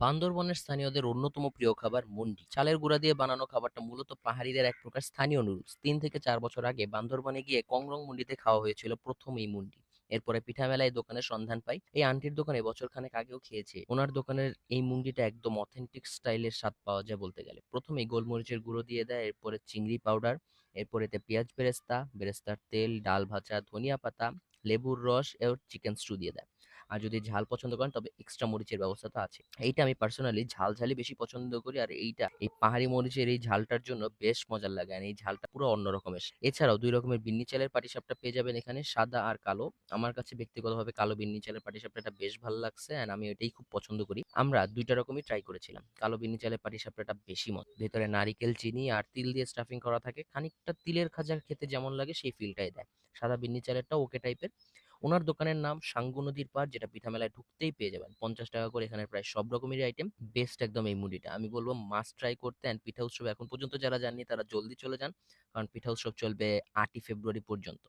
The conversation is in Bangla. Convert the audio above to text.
বান্দরবনের স্থানীয়দের অন্যতম প্রিয় খাবার মুন্ডি। চালের গুঁড়া দিয়ে বানানো খাবারটা মূলত পাহাড়িদের এক প্রকার স্থানীয় নুডলস। ৩ থেকে ৪ বছর আগে বান্দরবনে গিয়ে কংরং মুন্ডিতে খাওয়া হয়েছিল প্রথম এই মুন্ডি। এরপরে পিঠা মেলায় দোকানের সন্ধান পাই। এই আন্টির দোকানে বছর খানেক আগেও খেয়েছে। ওনার দোকানের এই মুন্ডিটা একদম অথেন্টিক স্টাইলের স্বাদ পাওয়া যায় বলতে গেলে। প্রথমেই গোলমরিচের গুঁড়ো দিয়ে দেয়, এরপরে চিংড়ি পাউডার, এরপর এতে পেঁয়াজ বেরেস্তা, বেরেস্তার তেল, ডাল ভাজা, ধনিয়া পাতা, লেবুর রস ও চিকেন স্টু দিয়ে দেয়। আর যদি ঝাল পছন্দ করেন তবে এক্সট্রা মরিচের ব্যবস্থা তো আছে। এইটা আমি পার্সোনালি ঝালঝালই বেশি পছন্দ করি। আর এই পাহাড়ি মরিচের এই ঝালটার জন্য বেশ মজার লাগে। আর এই ঝালটা পুরো অন্য রকমের। এছাড়াও ২ রকমের বিন্নি চালের পাটিসাপটা পেয়ে যাবেন এখানে, সাদা আর কালো। আমার কাছে ব্যক্তিগতভাবে কালো বিন্নি চালের পাটিসাপটাটা বেশ ভালো লাগছে অ্যান্ড আমি এটাই খুব পছন্দ করি। আমরা ২ টা রকমই ট্রাই করেছিলাম। কালো বিন্নি চালের পাটিসাপটাটা বেশি মজা। ভেতরে নারিকেল, চিনি আর তিল দিয়ে স্টাফিং করা থাকে। খানিকটা তিলের খাজা খেতে যেমন লাগে সেই ফিলটাই দেয়। সাদা বিন্নি চালেরটাও ওকে টাইপের। উনার দোকানের নাম সাঙ্গু নদীর পাড়, যেটা পিঠা মেলায় ঢুকতেই পেয়ে যাবেন। ৫০ টাকা করে এখানে প্রায় সব রকমেরই আইটেম। বেস্ট একদম এই মুড়িটা। আমি বলব মাস্ট ট্রাই করতে। অ্যান্ড পিঠা উৎসবে এখন পর্যন্ত যারা যাননি তারা জলদি চলে যান। কারণ পিঠা উৎসব চলবে ৮ই ফেব্রুয়ারি পর্যন্ত।